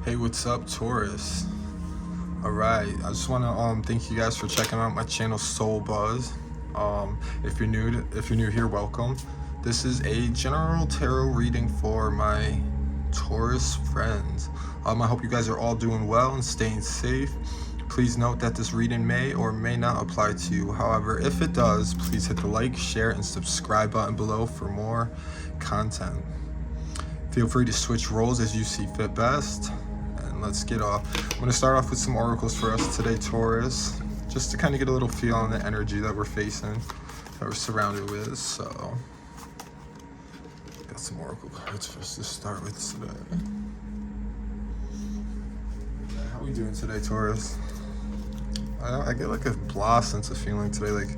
Hey, what's up, Taurus? All right, I just want to thank you guys for checking out my channel, Soul Buzz. If you're new here, welcome. This is a general tarot reading for my Taurus friends. I hope you guys are all doing well and staying safe. Please note that this reading may or may not apply to you. However, if it does, please hit the like, share, and subscribe button below for more content. Feel free to switch roles as you see fit best. And let's get off. I'm going to start off with some oracles for us today, Taurus, just to kind of get a little feel on the energy that we're facing, that we're surrounded with. So, got some oracle cards for us to start with today. How are we doing today, Taurus? I get like a blah sense of feeling today. Like,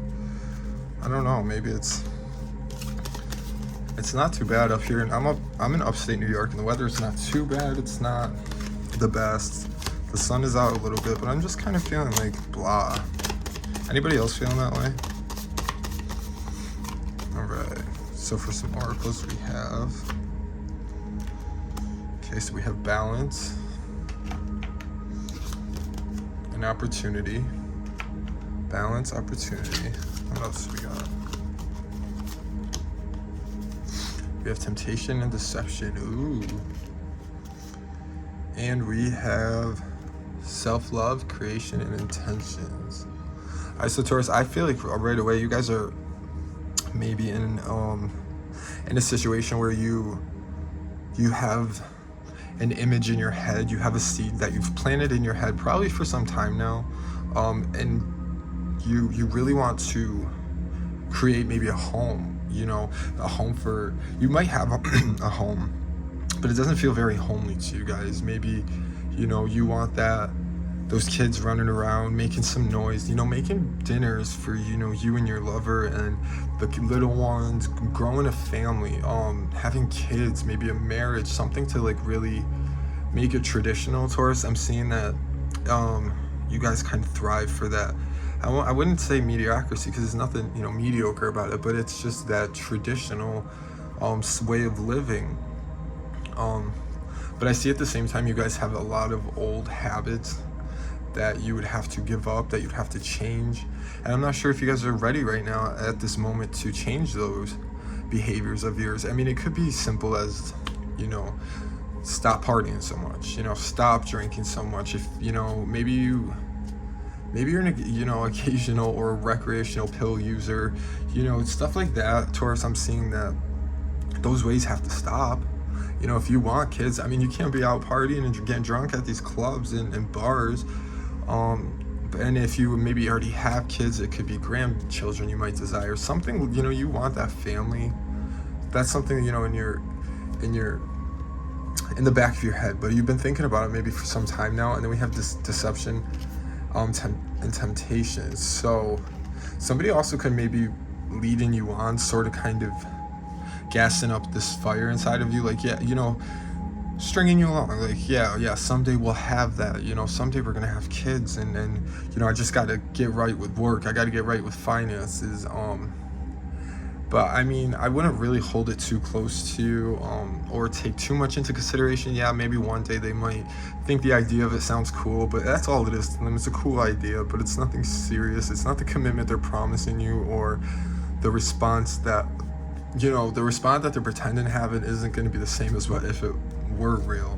I don't know, maybe it's not too bad up here. And I'm in upstate New York, and the weather is not too bad. It's not the best. The sun is out a little bit, but I'm just kind of feeling like blah. Anybody else feeling that way? All right. So for some oracles we have. Okay, so we have balance, an opportunity, balance, opportunity. What else do we got? We have temptation and deception. Ooh. And we have self-love, creation, and intentions. All right, so Taurus, I feel like right away you guys are maybe in a situation where you have an image in your head. You have a seed that you've planted in your head probably for some time now, and you really want to create maybe a home. You know, a home for, you might have a home, but it doesn't feel very homely to you guys. Maybe, you know, you want those kids running around, making some noise, you know, making dinners for, you know, you and your lover and the little ones, growing a family, having kids, maybe a marriage, something to like really make it traditional, Taurus. I'm seeing that you guys kind of thrive for that. I wouldn't say mediocrity, because there's nothing, you know, mediocre about it, but it's just that traditional way of living. But I see at the same time you guys have a lot of old habits that you would have to give up, that you'd have to change. And I'm not sure if you guys are ready right now at this moment to change those behaviors of yours. I mean, it could be simple as, you know, stop partying so much, you know, stop drinking so much. If, you know, maybe you're an, you know, occasional or recreational pill user, you know, stuff like that. Taurus, I'm seeing that those ways have to stop. You know, if you want kids, I mean, you can't be out partying and getting drunk at these clubs and bars. And if you maybe already have kids, it could be grandchildren you might desire. Something, you know, you want that family. That's something, you know, in the back of your head, but you've been thinking about it maybe for some time now. And then we have this deception and temptation. So somebody also could maybe leading you on, sort of kind of gassing up this fire inside of you, like, yeah, you know, stringing you along, like, yeah, someday we'll have that, you know, someday we're gonna have kids, and you know, I just gotta get right with work, I gotta get right with finances. But I mean, I wouldn't really hold it too close to you, or take too much into consideration. Yeah, maybe one day they might think the idea of it sounds cool, but that's all it is to them. It's a cool idea, but it's nothing serious. It's not the commitment they're promising you, or the response that, you know, the response that they're pretending to have. It isn't going to be the same as what if it were real.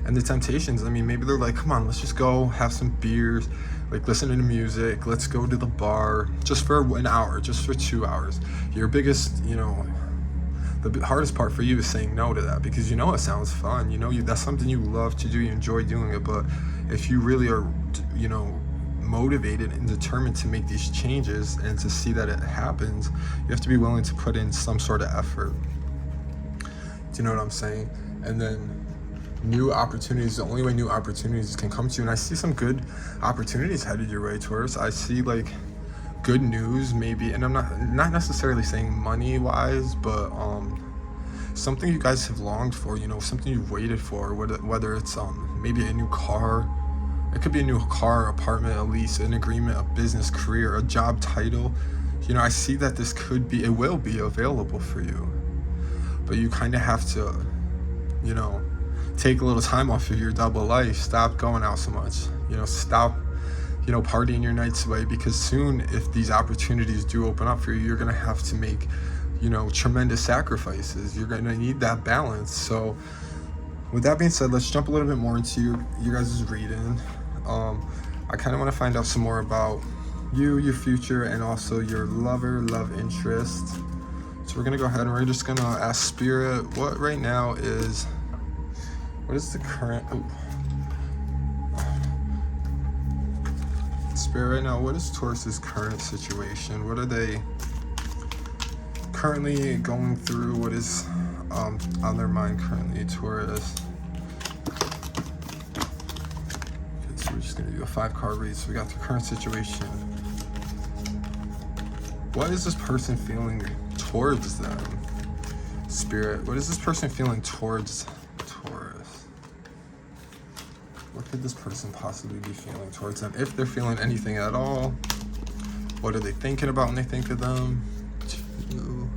And the temptations, I mean, maybe they're like, come on, let's just go have some beers, like listen to music, let's go to the bar just for an hour, just for 2 hours. Your biggest, you know, the hardest part for you is saying no to that, because you know it sounds fun, you know, that's something you love to do, you enjoy doing it. But if you really are, you know, motivated and determined to make these changes and to see that it happens, you have to be willing to put in some sort of effort. Do you know what I'm saying? And then new opportunities, the only way new opportunities can come to you, and I see some good opportunities headed your way, Taurus. I see like good news maybe, and I'm not necessarily saying money wise, but something you guys have longed for, you know, something you've waited for, whether it's maybe a new car. It could be a new car, apartment, a lease, an agreement, a business, career, a job title. You know, I see that this could be, it will be available for you, but you kind of have to, you know, take a little time off of your double life. Stop going out so much. Stop, partying your nights away, because soon, if these opportunities do open up for you, you're going to have to make, tremendous sacrifices. You're going to need that balance. So with that being said, let's jump a little bit more into your guys' reading. I kind of want to find out some more about you, your future, and also your love interest. So we're going to go ahead and we're just going to ask Spirit, what is the current... Spirit, right now, what is Taurus's current situation? What are they currently going through? What is on their mind currently, Taurus? Okay, so we're just going to do a 5-card read. So we got the current situation. What is this person feeling towards them? Spirit, what is this person feeling towards Taurus? What could this person possibly be feeling towards them? If they're feeling anything at all, what are they thinking about when they think of them? 2.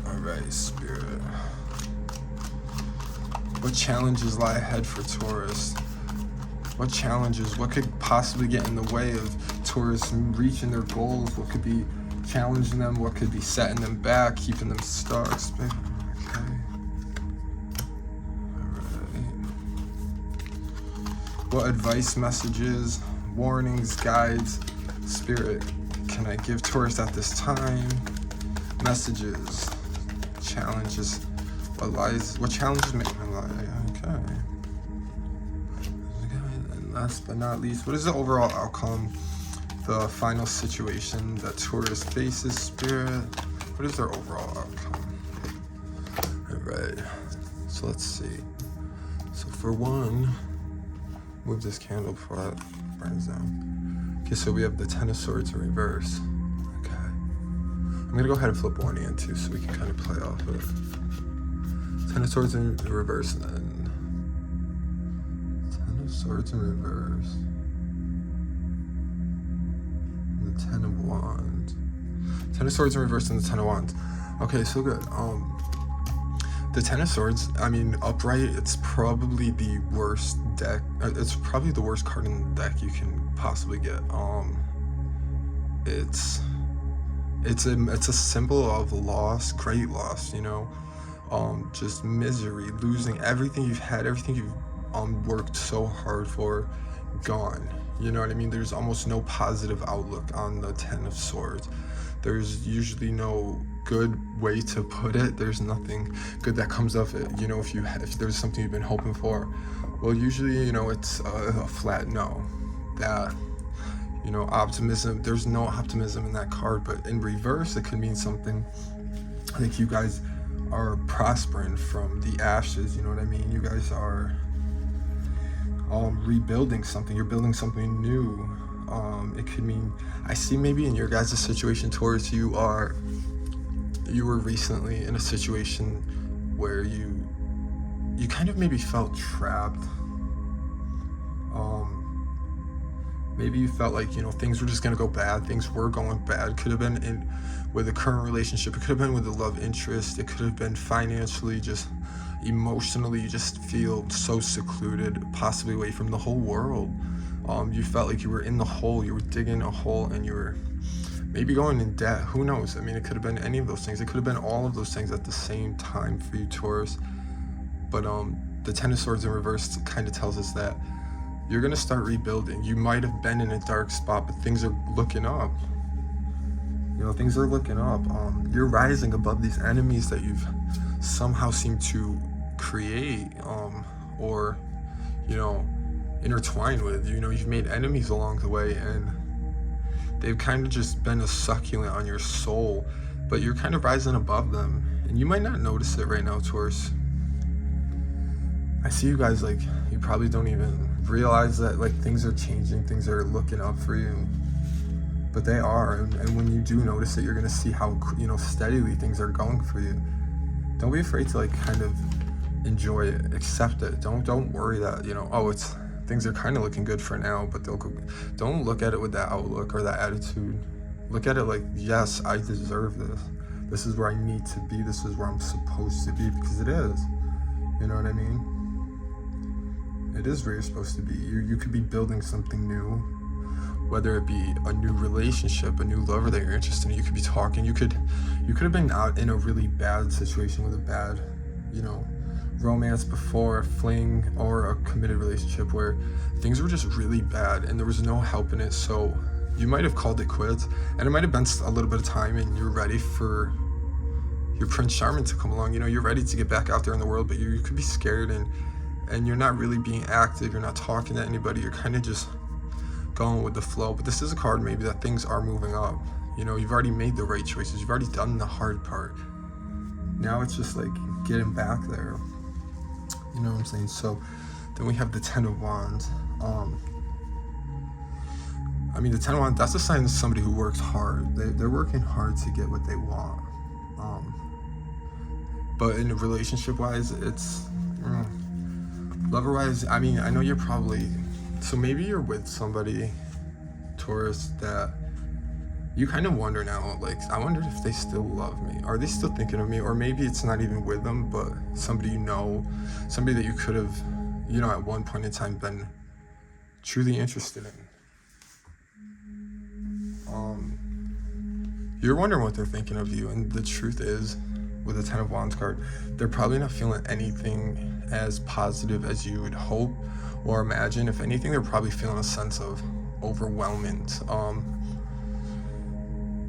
All right, Spirit. What challenges lie ahead for Taurus? What challenges, what could possibly get in the way of Taurus reaching their goals? What could be challenging them? What could be setting them back, keeping them stuck? Okay. What advice, messages, warnings, guides, Spirit, can I give Taurus at this time? Messages, challenges, what challenges make my life? Okay. And last but not least, what is the overall outcome, the final situation that Taurus faces, Spirit? What is their overall outcome? All right, so let's see. So for one, move this candle before it burns down. Okay, so we have the 10 of Swords in reverse. Okay. I'm gonna go ahead and flip one and two so we can kind of play off of it. 10 of Swords in reverse then. 10 of Swords in reverse. And the 10 of Wands. 10 of Swords in reverse and the 10 of Wands. Okay, so good. The 10 of Swords, I mean, upright, it's probably the worst deck. It's probably the worst card in the deck you can possibly get. It's a symbol of loss, great loss, just misery, losing everything you've had, everything you've worked so hard for, gone. You know what I mean? There's almost no positive outlook on the 10 of Swords. There's usually no good way to put it. There's nothing good that comes of it. If there's something you've been hoping for, well, usually, it's a flat no. That, optimism, there's no optimism in that card. But in reverse, it could mean something like you guys are prospering from the ashes. You know what I mean? You guys are rebuilding something. You're building something new. It could mean, I see maybe in your guys' situation, Taurus, you were recently in a situation where you kind of maybe felt trapped. Maybe you felt like, things were just going to go bad. Things were going bad. Could have been with a current relationship. It could have been with a love interest. It could have been financially, just emotionally. You just feel so secluded, possibly away from the whole world. You felt like you were in the hole. You were digging a hole and you were maybe going in debt. Who knows? I mean, it could have been any of those things. It could have been all of those things at the same time for you, Taurus. But the 10 of Swords in reverse kind of tells us that you're going to start rebuilding. You might have been in a dark spot, but things are looking up. Things are looking up. You're rising above these enemies that you've somehow seemed to create or, intertwine with. You've made enemies along the way, and they've kind of just been a succulent on your soul, but you're kind of rising above them, and you might not notice it right now, Taurus. I see you guys, like, you probably don't even realize that, like, things are changing, things are looking up for you, but they are. And when you do notice it, you're going to see how, steadily things are going for you. Don't be afraid to, like, kind of enjoy it, accept it. Don't worry that, things are kind of looking good for now, but don't look at it with that outlook or that attitude. Look at it like, yes, I deserve this. this is where I need to be, this is where I'm supposed to be, because it is. You know what I mean? It is where you're supposed to be. You could be building something new, whether it be a new relationship, a new lover that you're interested in. You could be talking. You could have been out in a really bad situation with a bad, romance before, a fling or a committed relationship where things were just really bad and there was no help in it. So you might have called it quits, and it might have been a little bit of time, and you're ready for your Prince Charming to come along. You're ready to get back out there in the world, but you could be scared, and you're not really being active. You're not talking to anybody. You're kind of just going with the flow. But this is a card maybe that things are moving up. You've already made the right choices. You've already done the hard part. Now it's just like getting back there. You know what I'm saying? So then we have the Ten of Wands. The Ten of Wands, that's a sign of somebody who works hard. They're working hard to get what they want. But in a relationship-wise, it's... lover-wise, I know you're probably... So maybe you're with somebody, Taurus, that you kind of wonder now, like, I wonder if they still love me. Are they still thinking of me? Or maybe it's not even with them, but somebody somebody that you could have, at one point in time been truly interested in. You're wondering what they're thinking of you, and the truth is, with the Ten of Wands card, they're probably not feeling anything as positive as you would hope or imagine. If anything, they're probably feeling a sense of overwhelmment.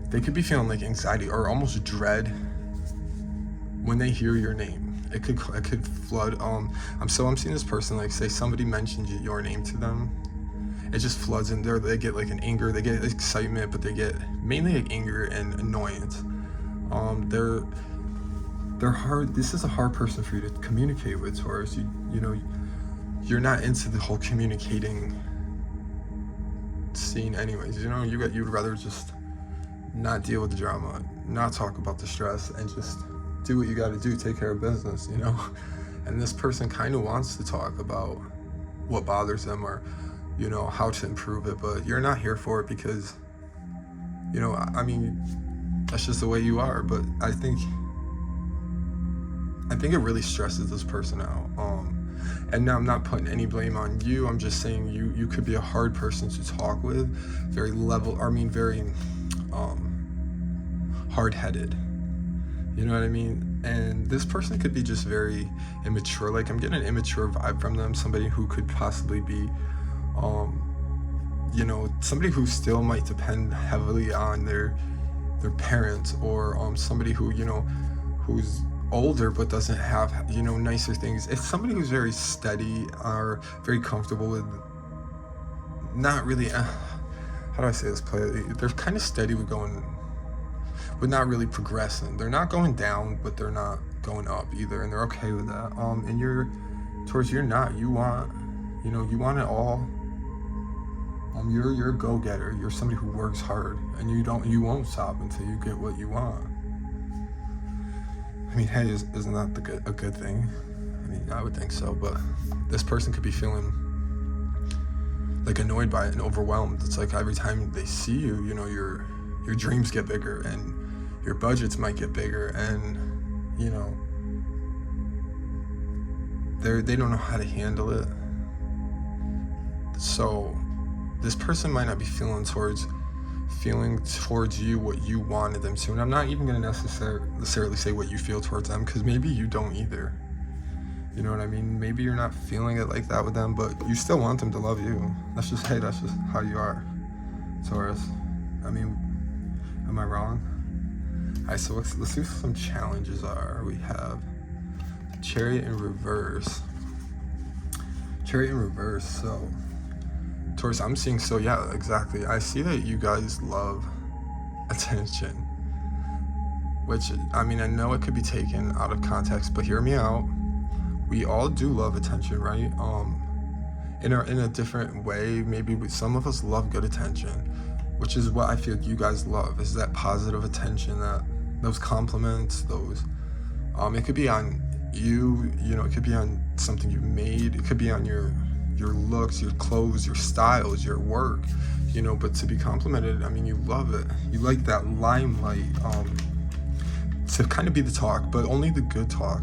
They could be feeling like anxiety or almost dread when they hear your name. It could flood. I'm seeing this person, like, say somebody mentioned your name to them. It just floods in there. They get like an anger, they get excitement, but they get mainly like anger and annoyance. They're hard. This is a hard person for you to communicate with, Taurus. You're not into the whole communicating scene anyways. You'd rather just not deal with the drama, not talk about the stress, and just do what you got to do, take care of business, And this person kind of wants to talk about what bothers them, or how to improve it, but you're not here for it because that's just the way you are. But I think it really stresses this person out. And now I'm not putting any blame on you. I'm just saying you could be a hard person to talk with, very hard-headed. You know what I mean? And this person could be just very immature. Like, I'm getting an immature vibe from them. Somebody who could possibly be, somebody who still might depend heavily on their parents, or somebody who, who's older but doesn't have, nicer things. It's somebody who's very steady or very comfortable with not really, how do I say this politely? They're kind of steady with not really progressing. They're not going down, but they're not going up either, and they're okay with that. And you're not. You want it all. You're a go-getter. You're somebody who works hard, and you won't stop until you get what you want. Hey, isn't that a good thing? I would think so, but this person could be feeling like annoyed by it and overwhelmed. It's like every time they see you, your dreams get bigger, and your budgets might get bigger, and they don't know how to handle it. So this person might not be feeling towards you what you wanted them to. And I'm not even going to necessarily say what you feel towards them, because maybe you don't either. You know what I mean? Maybe you're not feeling it like that with them, but you still want them to love you. That's just how you are, Taurus. Am I wrong? Alright, so let's see what some challenges are. We have Chariot in reverse. So Taurus, I'm seeing, so yeah, exactly. I see that you guys love attention, which, I know it could be taken out of context, but hear me out. We all do love attention, right? In a different way. Maybe some of us love good attention, which is what I feel you guys love, is that positive attention, that those compliments, those, it could be on you, it could be on something you made, it could be on your looks, your clothes, your styles, your work, but to be complimented, you love it. You like that limelight. to kind of be the talk, but only the good talk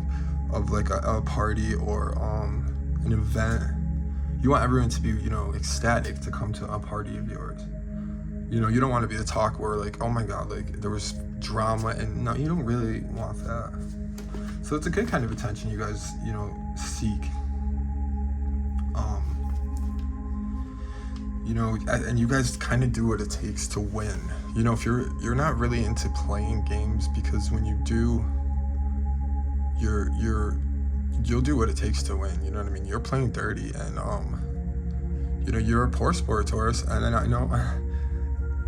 of like a party or an event. You want everyone to be, ecstatic to come to a party of yours. You don't want to be the talk where like, oh my God, like there was drama, and no, you don't really want that. So it's a good kind of attention you guys, seek. And you guys kind of do what it takes to win. If you're not really into playing games, because when you do, you'll do what it takes to win. You know what I mean? You're playing dirty, and you're a poor sport, Taurus. And then I know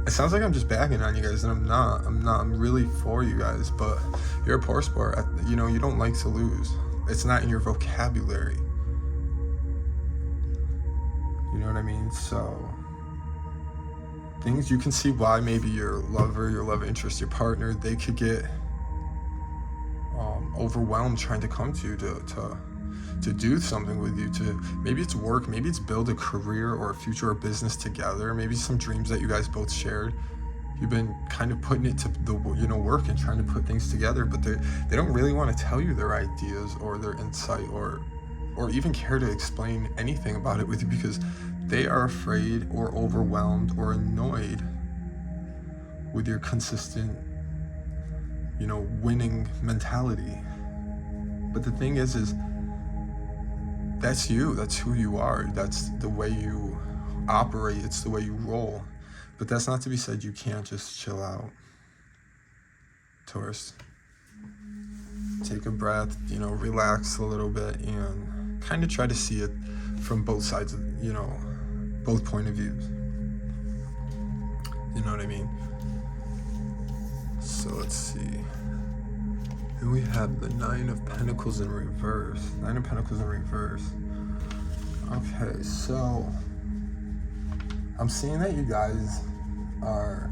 it sounds like I'm just bagging on you guys, and I'm not. I'm really for you guys, but you're a poor sport. You don't like to lose. It's not in your vocabulary. You know what I mean? So things you can see why maybe your lover, your love interest, your partner, they could get overwhelmed trying to come to you to do something with you. To maybe it's work, maybe it's build a career or a future or business together. Maybe some dreams that you guys both shared. You've been kind of putting it to the work and trying to put things together, but they don't really want to tell you their ideas or their insight or even care to explain anything about it with you, because they are afraid or overwhelmed or annoyed with your consistent, winning mentality. But the thing is that's you. That's who you are. That's the way you operate. It's the way you roll. But that's not to be said you can't just chill out, Taurus. Take a breath, relax a little bit, and kind of try to see it from both sides of, both point of views. You know what I mean? So let's see. And we have the Nine of Pentacles in reverse. Nine of Pentacles in reverse. Okay, so I'm seeing that you guys are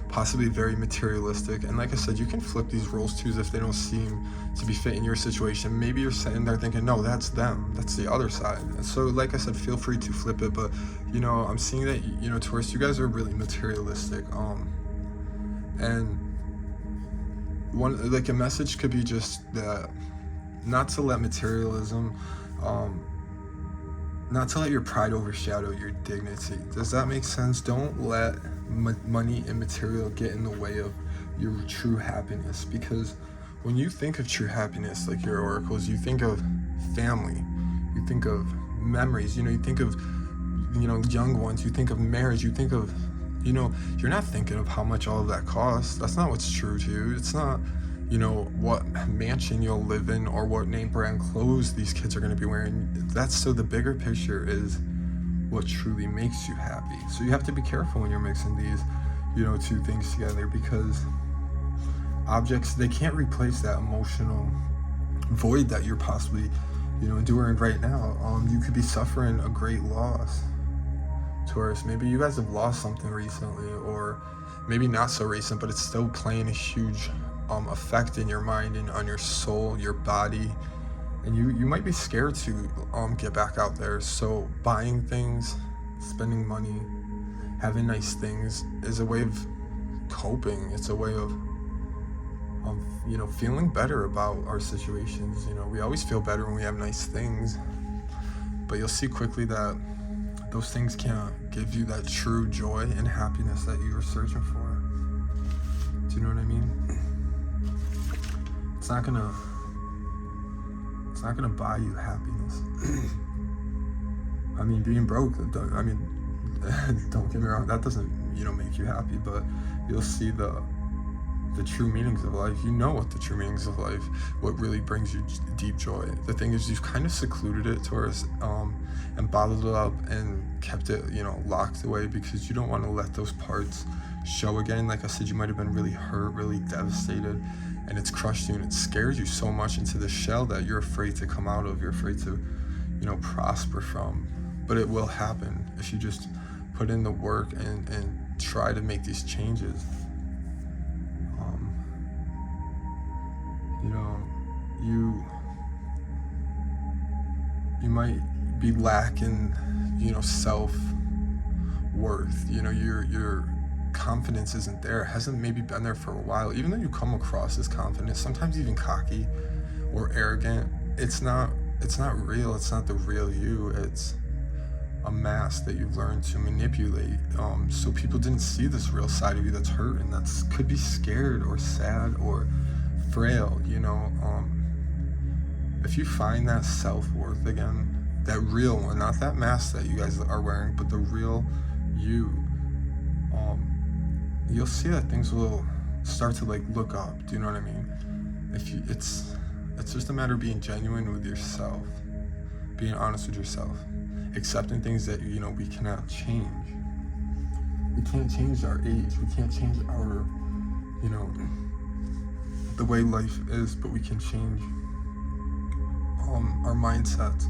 possibly very materialistic, and like I said, you can flip these roles too if they don't seem to be fit in your situation. Maybe you're sitting there thinking, no, that's them, that's the other side. And so like I said, feel free to flip it, but I'm seeing that Taurus, you guys are really materialistic, and one, like, a message could be just that not to let materialism, not to let your pride overshadow your dignity. Does that make sense? Don't let money and material get in the way of your true happiness, because when you think of true happiness, like your oracles, you think of family, you think of memories, you think of young ones, you think of marriage, you think of you're not thinking of how much all of that costs. That's not what's true to you. It's not what mansion you'll live in or what name brand clothes these kids are going to be wearing. So the bigger picture is what truly makes you happy. So you have to be careful when you're mixing these two things together, because objects, they can't replace that emotional void that you're possibly enduring right now. You could be suffering a great loss, Taurus. Maybe you guys have lost something recently, or maybe not so recent, but it's still playing a huge effect in your mind and on your soul, your body, and you might be scared to get back out there. So buying things, spending money, having nice things is a way of coping. It's a way of feeling better about our situations. We always feel better when we have nice things, but you'll see quickly that those things can't give you that true joy and happiness that you were searching for. Do you know what I mean? It's not gonna buy you happiness. I mean, being broke, don't get me wrong, that doesn't make you happy, but you'll see the true meanings of life. What the true meanings of life, what really brings you deep joy. The thing is, you've kind of secluded it, Taurus, and bottled it up and kept it locked away, because you don't want to let those parts show again. Like I said, you might have been really hurt, really devastated, and it's crushed you, and it scares you so much into the shell that you're afraid to come out of, you're afraid to prosper from. But it will happen if you just put in the work and try to make these changes. You might be lacking self-worth. You're confidence isn't there. It hasn't maybe been there for a while. Even though you come across as confident, sometimes even cocky or arrogant, it's not real. It's not the real you. It's a mask that you've learned to manipulate. So people didn't see this real side of you that's hurt and that's could be scared or sad or frail, if you find that self-worth again, that real one, not that mask that you guys are wearing, but the real you, you'll see that things will start to like look up. Do you know what I mean? It's just a matter of being genuine with yourself, being honest with yourself, accepting things that we cannot change. We can't change our age. We can't change our the way life is, but we can change our mindset.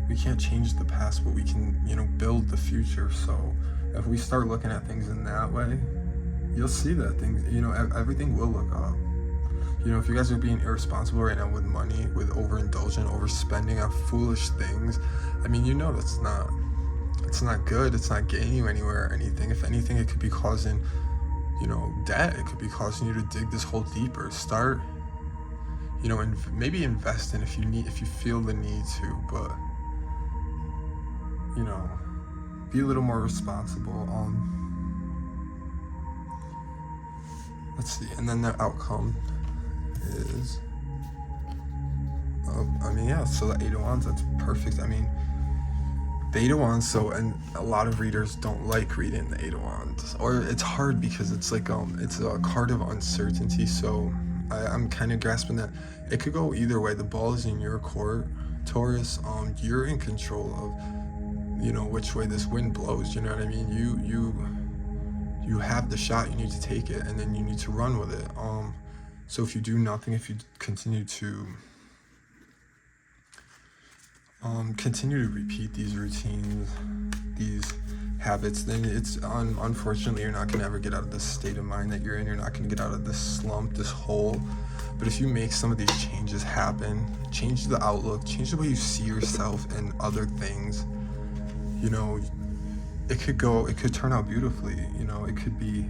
We can't change the past, but we can build the future. So if we start looking at things in that way, you'll see that things everything will look up. If you guys are being irresponsible right now with money, with overindulgent, overspending on foolish things, it's not good. It's not getting you anywhere or anything. If anything, it could be causing debt. It could be causing you to dig this hole deeper. Start and maybe invest in if you feel the need to, but be a little more responsible. Let's see, and then the outcome is so the 8 of Wands, that's perfect. The 8 of Wands, and a lot of readers don't like reading the 8 of Wands, or it's hard because it's like it's a card of uncertainty. So I'm kind of grasping that it could go either way. The ball is in your court, Taurus. You're in control of which way this wind blows. You know what I mean? You have the shot. You need to take it, and then you need to run with it. So if you do nothing, if you continue to repeat these routines, these habits, then it's unfortunately you're not going to ever get out of this state of mind that you're in. You're not going to get out of this slump, this hole. But if you make some of these changes happen, change the outlook, change the way you see yourself and other things, it could turn out beautifully. It could be,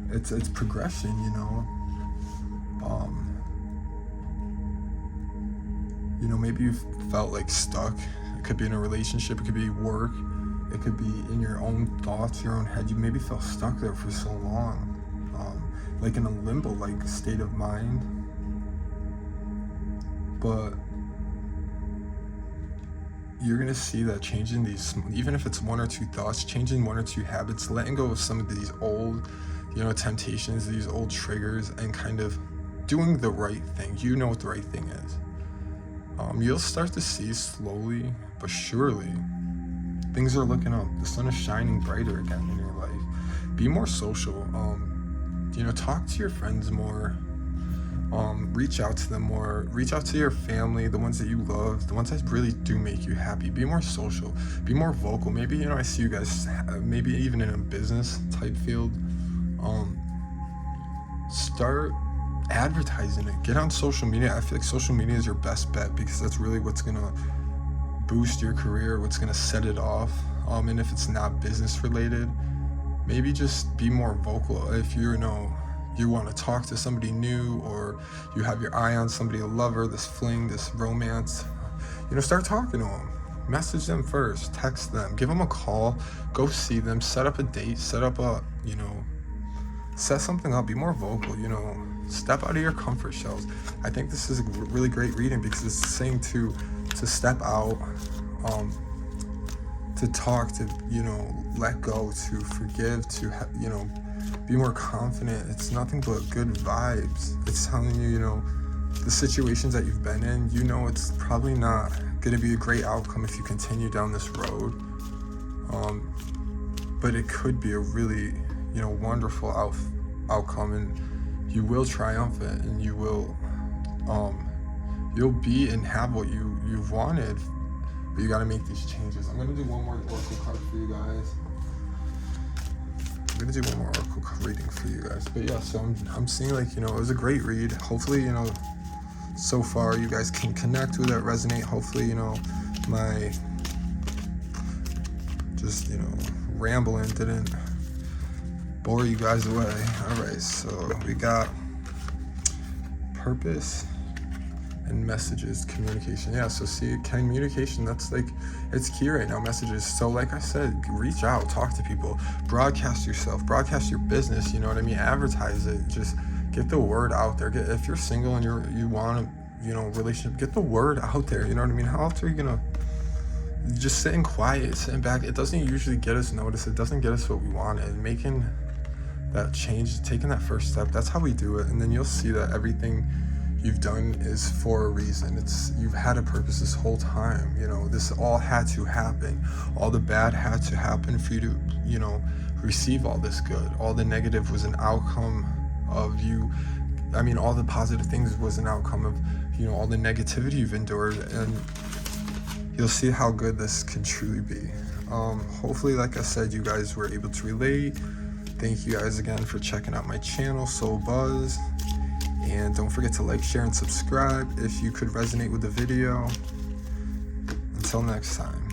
it's progression. Maybe you've felt like stuck. It could be in a relationship, it could be work, it could be in your own thoughts, your own head. You maybe felt stuck there for so long, like in a limbo like state of mind. But you're gonna see that changing these, even if it's 1 or 2 thoughts, changing 1 or 2 habits, letting go of some of these old temptations, these old triggers, and kind of doing the right thing. What the right thing is. You'll start to see slowly but surely things are looking up. The sun is shining brighter again in your life. Be more social. Talk to your friends more. Reach out to them more. Reach out to your family, the ones that you love, the ones that really do make you happy. Be more social. Be more vocal. Maybe I see you guys maybe even in a business type field. Start advertising it. Get on social media. I feel like social media is your best bet because that's really what's gonna boost your career, what's gonna set it off. And if it's not business related, maybe just be more vocal. If you want to talk to somebody new, or you have your eye on somebody, a lover, this fling, this romance, start talking to them. Message them first, text them, give them a call, go see them, set up a date, set something up, be more vocal, step out of your comfort shells. I think this is a really great reading because it's saying to step out, to talk, to, let go, to forgive, to, be more confident. It's nothing but good vibes. It's telling you, the situations that you've been in, it's probably not going to be a great outcome if you continue down this road. But it could be a really, wonderful outcome, and you will triumph it, and you will, you'll be and have what you've wanted. But you got to make these changes. I'm going to do one more oracle card for you guys. I'm going to do one more oracle reading for you guys. But yeah, so I'm seeing it was a great read. Hopefully, so far you guys can connect with it, resonate. Hopefully, my just, rambling didn't bore you guys away. All right, so we got purpose and messages, communication. Yeah, so see, communication, that's like, it's key right now, messages. So like I said, reach out, talk to people, broadcast yourself, broadcast your business, you know what I mean? Advertise it, just get the word out there. If you're single and you want a, you know, relationship, get the word out there, you know what I mean? How else are you gonna just sitting quiet, sitting back? It doesn't usually get us noticed. It doesn't get us what we want. And making that change, taking that first step, that's how we do it. And then you'll see that everything you've done is for a reason. You've had a purpose this whole time. You know, this all had to happen. All the bad had to happen for you to, you know, receive all this good. All the negative was an outcome of you. I mean, all the positive things was an outcome of, you know, all the negativity you've endured. And you'll see how good this can truly be. Hopefully, like I said, you guys were able to relate. Thank you guys again for checking out my channel, Soul Buzz. And don't forget to like, share, and subscribe if you could resonate with the video. Until next time.